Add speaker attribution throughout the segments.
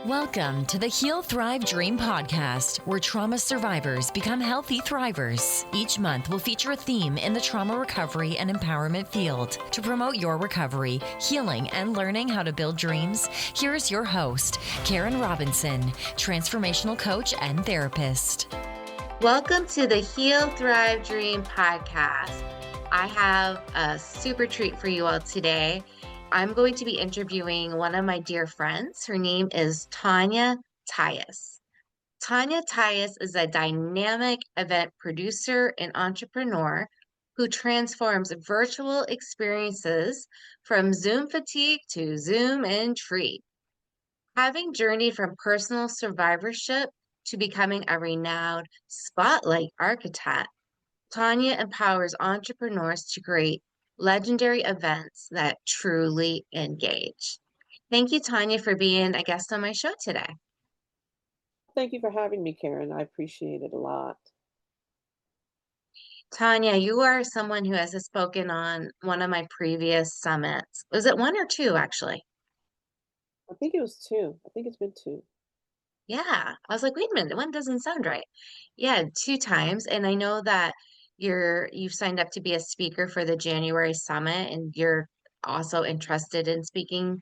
Speaker 1: Welcome to the Heal, Thrive, Dream podcast, where trauma survivors become healthy thrivers. Each month, we'll feature a theme in the trauma recovery and empowerment field. To promote your recovery, healing, and learning how to build dreams, here's your host, Karen Robinson, transformational coach and therapist.
Speaker 2: Welcome to the Heal, Thrive, Dream podcast. I have a super treat for you all today. I'm going to be interviewing one of my dear friends. Her name is Tonya Tyus. Tonya Tyus is a dynamic event producer and entrepreneur who transforms virtual experiences from Zoom fatigue to Zoom intrigue. Having journeyed from personal survivorship to becoming a renowned spotlight architect, Tonya empowers entrepreneurs to create legendary events that truly engage. Thank you, Tonya, for being a guest on my show today.
Speaker 3: Thank you for having me, Karen. I appreciate it a lot.
Speaker 2: Tonya, you are someone who has spoken on one of my previous summits. Was it one or two, actually?
Speaker 3: I think it was two. I think it's been two.
Speaker 2: Yeah. I was like, wait a minute, one doesn't sound right. Yeah, two times. And I know that you've signed up to be a speaker for the January summit, and you're also interested in speaking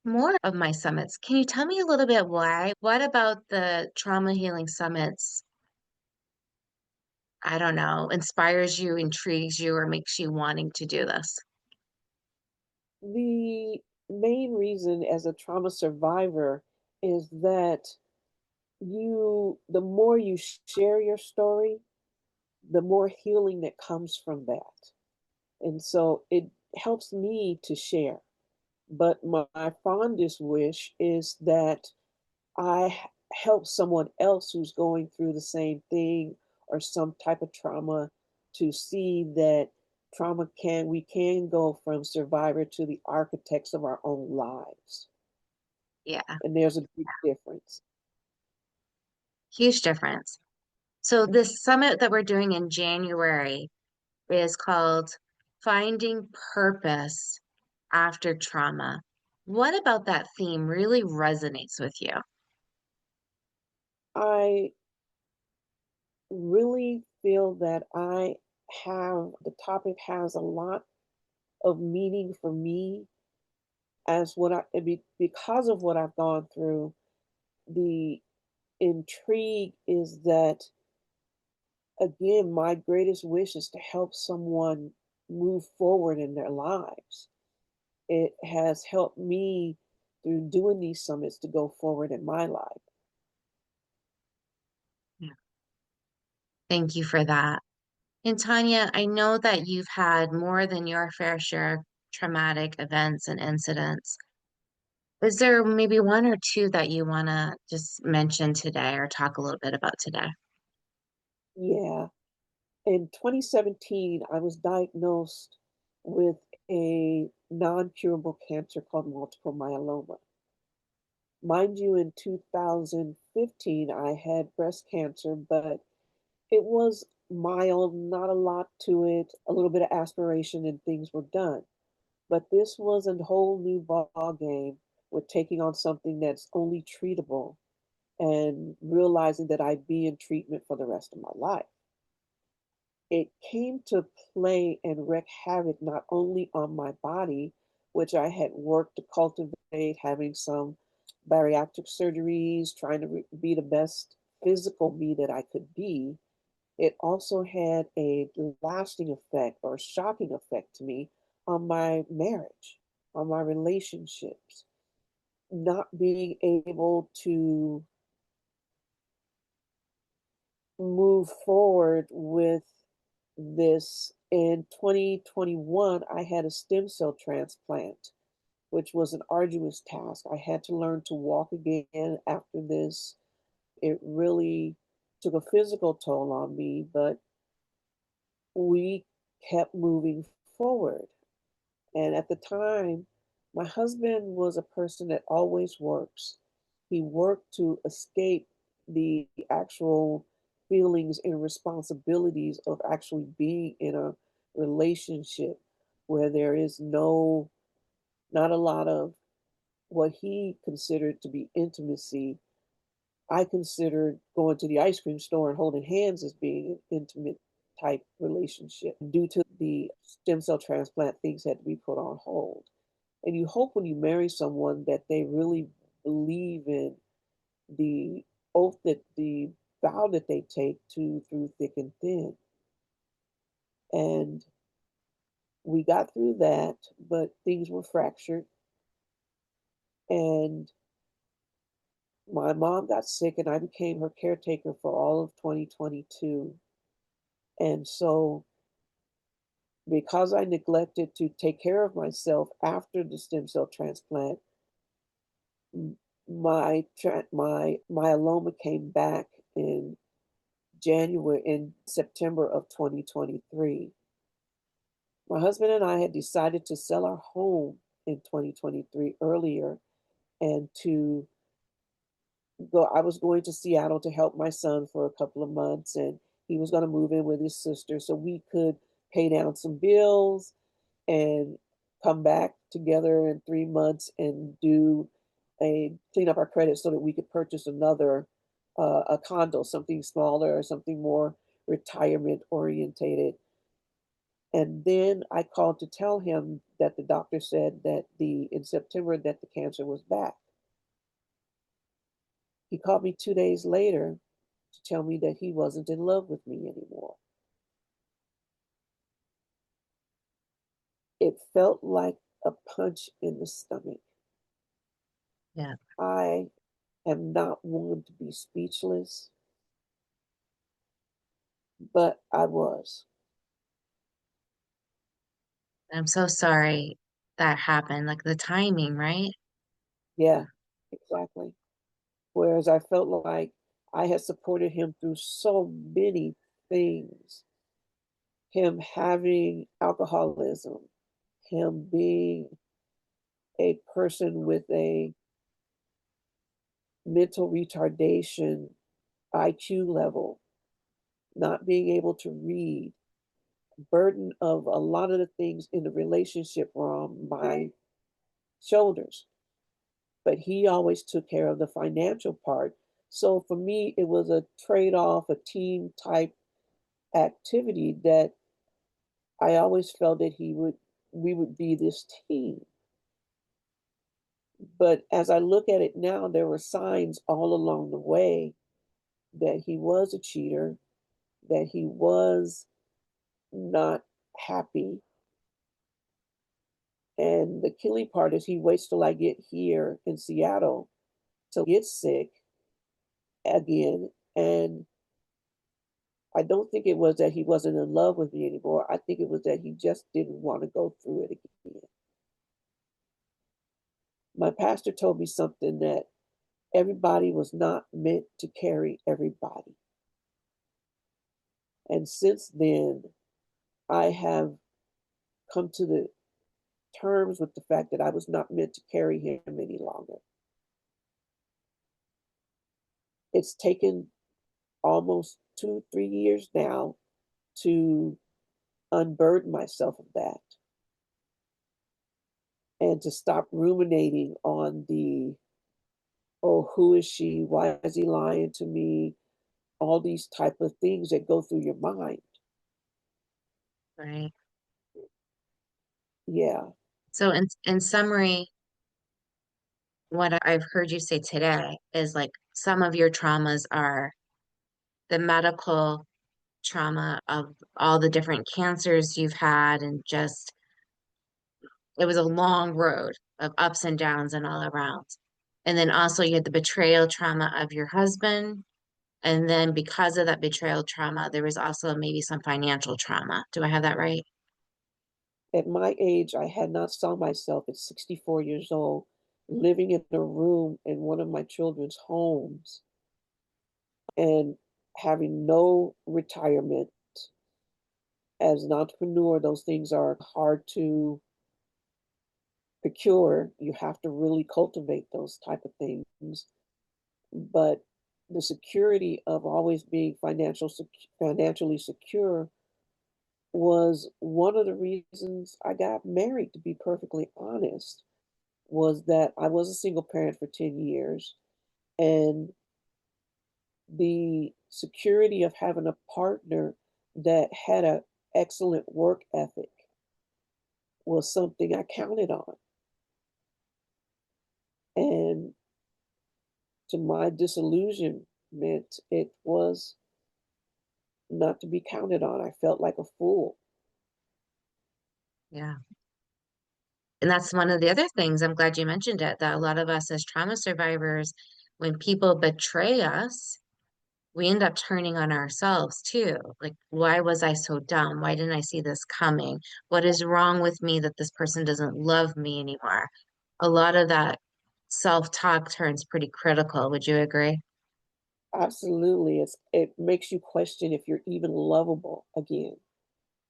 Speaker 2: more of my summits. Can you tell me a little bit why? What about the trauma healing summits, I don't know, inspires you, intrigues you, or makes you wanting to do this?
Speaker 3: The main reason as a trauma survivor is that the more you share your story, the more healing that comes from that. And so it helps me to share. But my fondest wish is that help someone else who's going through the same thing or some type of trauma to see that we can go from survivor to the architects of our own lives.
Speaker 2: Yeah,
Speaker 3: And there's a big difference.
Speaker 2: huge difference. So this summit that we're doing in January is called Finding Purpose After Trauma. What about that theme really resonates with you?
Speaker 3: I really feel that the topic has a lot of meaning for me because of what I've gone through. The intrigue is that, again, my greatest wish is to help someone move forward in their lives. It has helped me through doing these summits to go forward in my life.
Speaker 2: Yeah. Thank you for that. And Tonya, I know that you've had more than your fair share of traumatic events and incidents. Is there maybe one or two that you want to just mention today or talk a little bit about today?
Speaker 3: Yeah. In 2017, I was diagnosed with a non curable cancer called multiple myeloma. Mind you, in 2015, I had breast cancer, but it was mild, not a lot to it, a little bit of aspiration, and things were done. But this was a whole new ball game with taking on something that's only treatable and realizing that I'd be in treatment for the rest of my life. It came to play and wreak havoc not only on my body, which I had worked to cultivate, having some bariatric surgeries, trying to be the best physical me that I could be. It also had a lasting effect or shocking effect to me on my marriage, on my relationships, not being able to move forward with this. In 2021, I had a stem cell transplant, which was an arduous task. I had to learn to walk again after this. It really took a physical toll on me, but we kept moving forward. And at the time, my husband was a person that always works. He worked to escape the actual feelings and responsibilities of actually being in a relationship where there is not a lot of what he considered to be intimacy, I considered going to the ice cream store and holding hands as being an intimate type relationship. Due to the stem cell transplant, things had to be put on hold. And you hope when you marry someone that they really believe in the oath that the vow that they take to through thick and thin. And we got through that, but things were fractured. And my mom got sick, and I became her caretaker for all of 2022. And so, because I neglected to take care of myself after the stem cell transplant, my myeloma came back in September of 2023. My husband and I had decided to sell our home in 2023 earlier and to go. I was going to Seattle to help my son for a couple of months, and he was going to move in with his sister so we could pay down some bills and come back together in 3 months and do a clean up our credit so that we could purchase another a condo, something smaller or something more retirement orientated. And then I called to tell him that the doctor said that the in September that the cancer was back. He called me 2 days later to tell me that he wasn't in love with me anymore. It felt like a punch in the stomach.
Speaker 2: Yeah.
Speaker 3: I am not one to be speechless, but I was.
Speaker 2: I'm so sorry that happened. Like the timing, right?
Speaker 3: Yeah, exactly. Whereas I felt like I had supported him through so many things. Him having alcoholism, him being a person with a mental retardation IQ level, not being able to read, burden of a lot of the things in the relationship were on my shoulders. But he always took care of the financial part. So for me, it was a trade off, a team type activity that I always felt that we would be this team. But as I look at it now, there were signs all along the way that he was a cheater, that he was not happy. And the killing part is he waits till I get here in Seattle to get sick again. And I don't think it was that he wasn't in love with me anymore. I think it was that he just didn't want to go through it again. My pastor told me something that everybody was not meant to carry everybody. And since then, I have come to the terms with the fact that I was not meant to carry him any longer. It's taken almost 2, 3 years now to unburden myself of that and to stop ruminating on the, oh, who is she? Why is he lying to me? All these type of things that go through your mind.
Speaker 2: Right.
Speaker 3: Yeah.
Speaker 2: So in summary, what I've heard you say today is like some of your traumas are the medical trauma of all the different cancers you've had and just it was a long road of ups and downs and all around. And then also you had the betrayal trauma of your husband. And then because of that betrayal trauma, there was also maybe some financial trauma. Do I have that right?
Speaker 3: At my age, I had not saw myself at 64 years old living in a room in one of my children's homes and having no retirement. As an entrepreneur, those things are hard to procure. You have to really cultivate those type of things. But the security of always being financially secure was one of the reasons I got married, to be perfectly honest. was that I was a single parent for 10 years, and the security of having a partner that had an excellent work ethic was something I counted on. And to my disillusionment, it was not to be counted on. I felt like a fool.
Speaker 2: Yeah. And that's one of the other things, I'm glad you mentioned it, that a lot of us as trauma survivors, when people betray us, we end up turning on ourselves too. Like, why was I so dumb? Why didn't I see this coming? What is wrong with me that this person doesn't love me anymore? A lot of that self-talk turns pretty critical. Would you agree?
Speaker 3: Absolutely. It makes you question if you're even lovable again.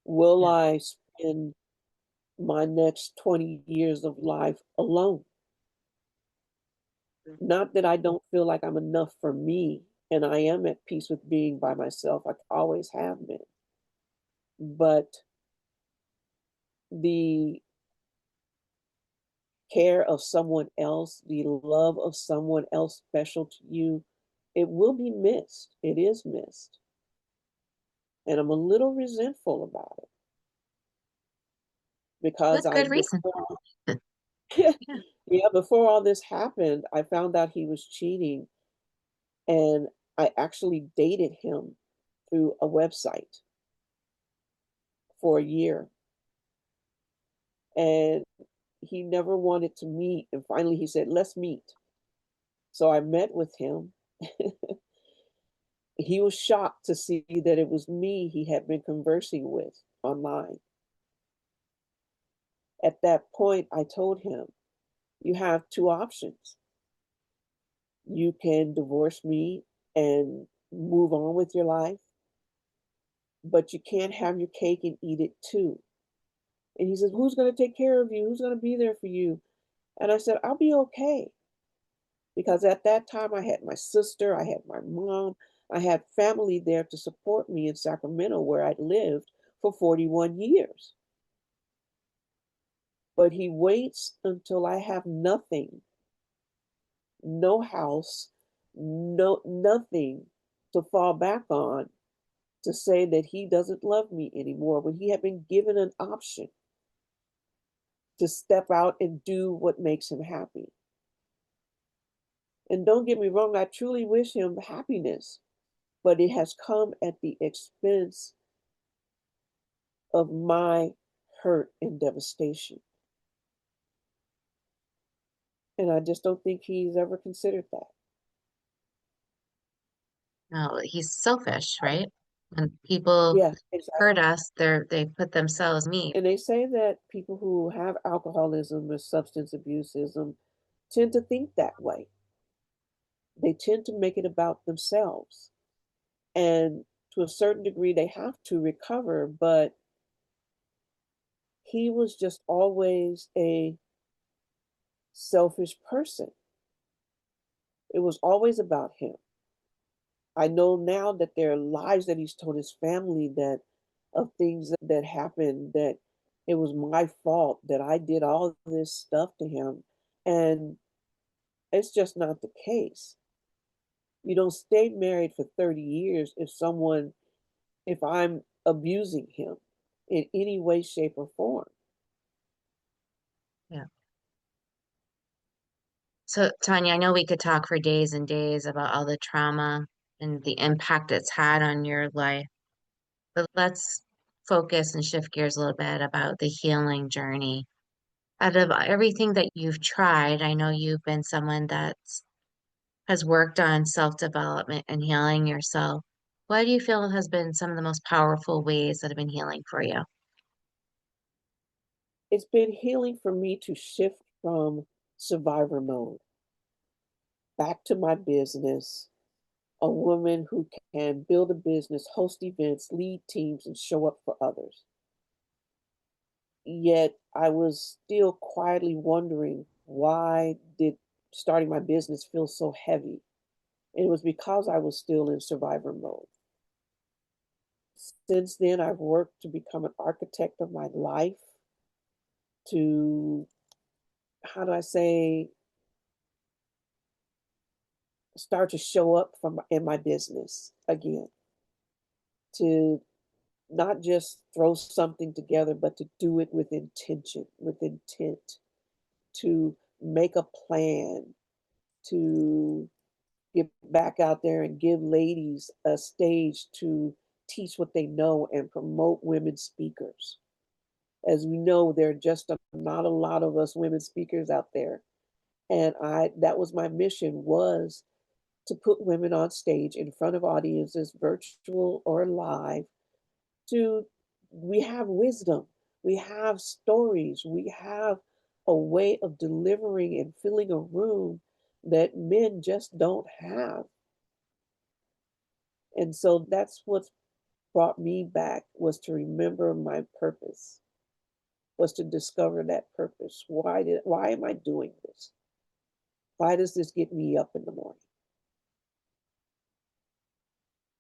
Speaker 3: Will
Speaker 2: Yeah.
Speaker 3: I spend my next 20 years of life alone? Not that I don't feel like I'm enough for me, and I am at peace with being by myself. I always have been. But the care of someone else, the love of someone else special to you, it will be missed. It is missed. And I'm a little resentful about it because
Speaker 2: With
Speaker 3: I
Speaker 2: good reason.
Speaker 3: before
Speaker 2: Yeah.
Speaker 3: yeah, before all this happened, I found out he was cheating, and I actually dated him through a website for a year, and he never wanted to meet, and finally he said, "Let's meet." So I met with him. He was shocked to see that it was me he had been conversing with online. At that point, I told him, "You have two options. You can divorce me and move on with your life, but you can't have your cake and eat it too." And he says, "Who's going to take care of you? Who's going to be there for you?" And I said, "I'll be okay." Because at that time, I had my sister, I had my mom, I had family there to support me in Sacramento, where I'd lived for 41 years. But he waits until I have nothing, no house, no nothing to fall back on, to say that he doesn't love me anymore when he had been given an option to step out and do what makes him happy. And don't get me wrong, I truly wish him happiness, but it has come at the expense of my hurt and devastation. And I just don't think he's ever considered that.
Speaker 2: No, he's selfish, right? When people
Speaker 3: Yeah,
Speaker 2: hurt
Speaker 3: exactly.
Speaker 2: us, they put themselves me.
Speaker 3: And they say that people who have alcoholism or substance abuseism tend to think that way. They tend to make it about themselves. And to a certain degree, they have to recover, but he was just always a selfish person. It was always about him. I know now that there are lies that he's told his family, that of things that happened, that it was my fault, that I did all this stuff to him. And it's just not the case. You don't stay married for 30 years if I'm abusing him in any way, shape, or form.
Speaker 2: Yeah. So, Tanya, I know we could talk for days and days about all the trauma and the impact it's had on your life, but let's focus and shift gears a little bit about the healing journey. Out of everything that you've tried, I know you've been someone that has worked on self-development and healing yourself. What do you feel has been some of the most powerful ways that have been healing for you?
Speaker 3: It's been healing for me to shift from survivor mode back to my business, a woman who can build a business, host events, lead teams, and show up for others. Yet I was still quietly wondering, why did starting my business feel so heavy? And it was because I was still in survivor mode. Since then, I've worked to become an architect of my life, to how do I say, start to show up from in my business again, to not just throw something together, but to do it with intention, with intent, to make a plan, to get back out there and give ladies a stage to teach what they know and promote women speakers. As we know, there are just not a lot of us women speakers out there. And that was my mission, was to put women on stage in front of audiences, virtual or live, to we have wisdom, we have stories, we have a way of delivering and filling a room that men just don't have. And so that's what's brought me back, was to remember my purpose, was to discover that purpose. Why am I doing this? Why does this get me up in the morning?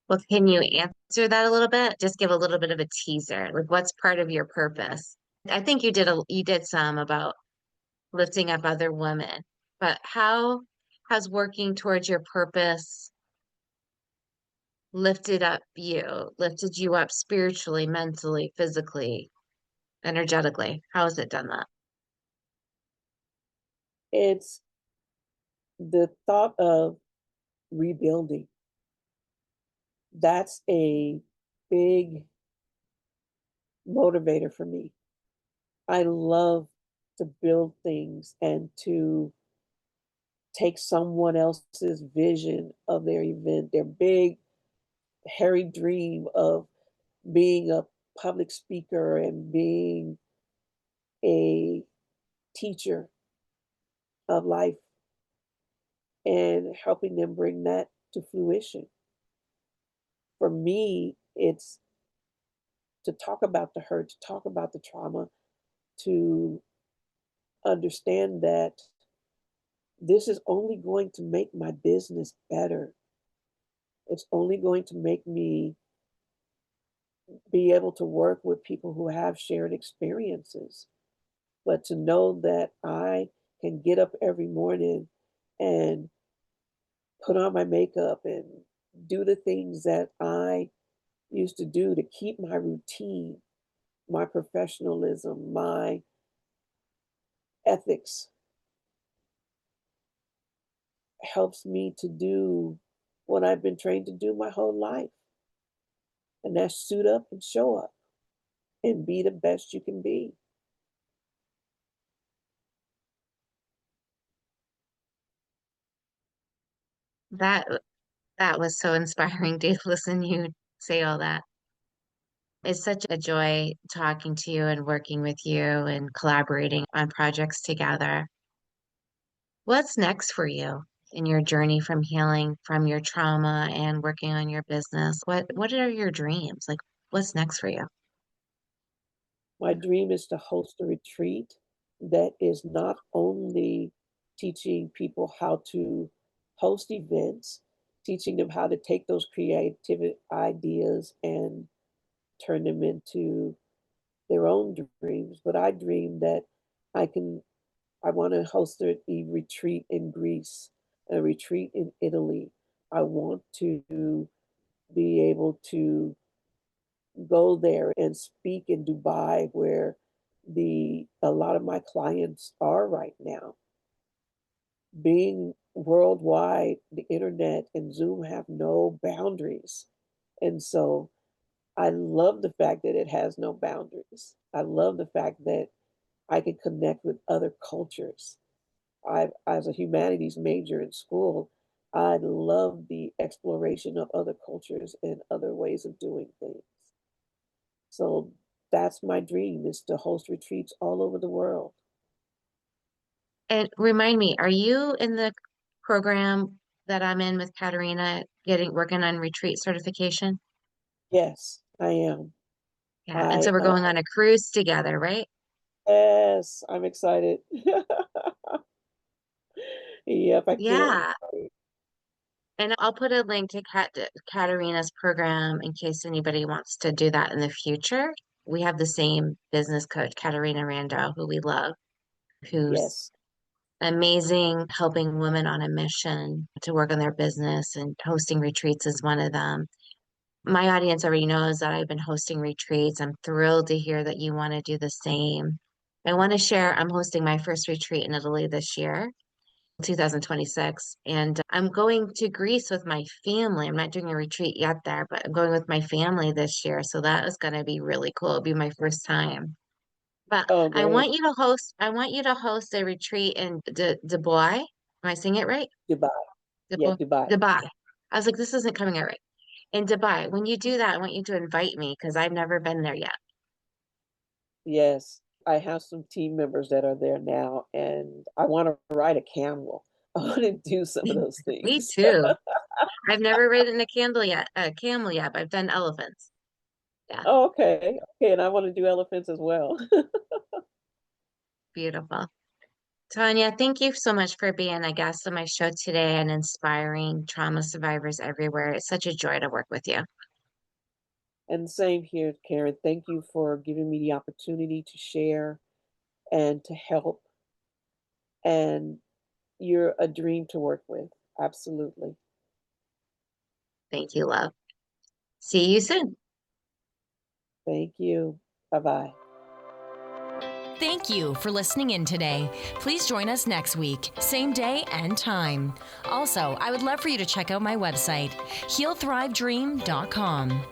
Speaker 2: Well, can you answer that a little bit? Just give a little bit of a teaser. Like, what's part of your purpose? I think you did some about lifting up other women, but how has working towards your purpose lifted you up spiritually, mentally, physically, energetically? How has it done that?
Speaker 3: It's the thought of rebuilding. That's a big motivator for me. I love to build things and to take someone else's vision of their event, their big, hairy dream of being a public speaker and being a teacher of life, and helping them bring that to fruition. For me, it's to talk about the hurt, to talk about the trauma, to understand that this is only going to make my business better. It's only going to make me be able to work with people who have shared experiences. But to know that I can get up every morning and put on my makeup and do the things that I used to do to keep my routine, my professionalism, my ethics, helps me to do what I've been trained to do my whole life. And that's suit up and show up and be the best you can be.
Speaker 2: That that was so inspiring to listen to you say all that. It's such a joy talking to you and working with you and collaborating on projects together. What's next for you in your journey from healing from your trauma and working on your business? What are your dreams? Like, what's next for you?
Speaker 3: My dream is to host a retreat that is not only teaching people how to host events, teaching them how to take those creative ideas and turn them into their own dreams, but I dream that I can I want to host a retreat in Greece, a retreat in Italy. I want to be able to go there and speak in Dubai, where the a lot of my clients are right now. Being worldwide, the internet and Zoom have no boundaries. And so I love the fact that it has no boundaries. I love the fact that I can connect with other cultures. As a humanities major in school, I love the exploration of other cultures and other ways of doing things. So that's my dream, is to host retreats all over the world.
Speaker 2: And remind me, are you in the program that I'm in with Katerina, getting working on retreat certification?
Speaker 3: Yes, I am.
Speaker 2: Yeah. And
Speaker 3: I
Speaker 2: so we're going on a cruise together, right?
Speaker 3: yes, I'm excited. Yep, I can't
Speaker 2: Yeah.
Speaker 3: wait.
Speaker 2: And I'll put a link to Katerina's program in case anybody wants to do that in the future. We have the same business coach, Katerina Rando, who we love, who's
Speaker 3: Yes.
Speaker 2: amazing helping women on a mission to work on their business, and hosting retreats is one of them. My audience already knows that I've been hosting retreats. I'm thrilled to hear that you want to do the same. I want to share, I'm hosting my first retreat in Italy this year, 2026, and I'm going to Greece with my family. I'm not doing a retreat yet there, but I'm going with my family this year. So that is going to be really cool. It'll be my first time. But
Speaker 3: Oh, great.
Speaker 2: I want you to host a retreat in Dubai. Am I saying it right?
Speaker 3: Dubai. Yeah,
Speaker 2: Dubai.
Speaker 3: Dubai.
Speaker 2: Dubai. I was like, this isn't coming out right. In Dubai, when you do that, I want you to invite me because I've never been there yet.
Speaker 3: Yes. I have some team members that are there now, and I want to ride a camel. I want to do some of those
Speaker 2: Me
Speaker 3: things.
Speaker 2: too. I've never ridden a camel yet, but I've done elephants. Yeah,
Speaker 3: Oh, okay. Okay, and I want to do elephants as well.
Speaker 2: beautiful. Tonya, thank you so much for being a guest on my show today and inspiring trauma survivors everywhere. It's such a joy to work with you.
Speaker 3: And same here, Karen. Thank you for giving me the opportunity to share and to help. And you're a dream to work with. Absolutely.
Speaker 2: Thank you, love. See you soon.
Speaker 3: Thank you. Bye bye.
Speaker 1: Thank you for listening in today. Please join us next week, same day and time. Also, I would love for you to check out my website, healthrivedream.com.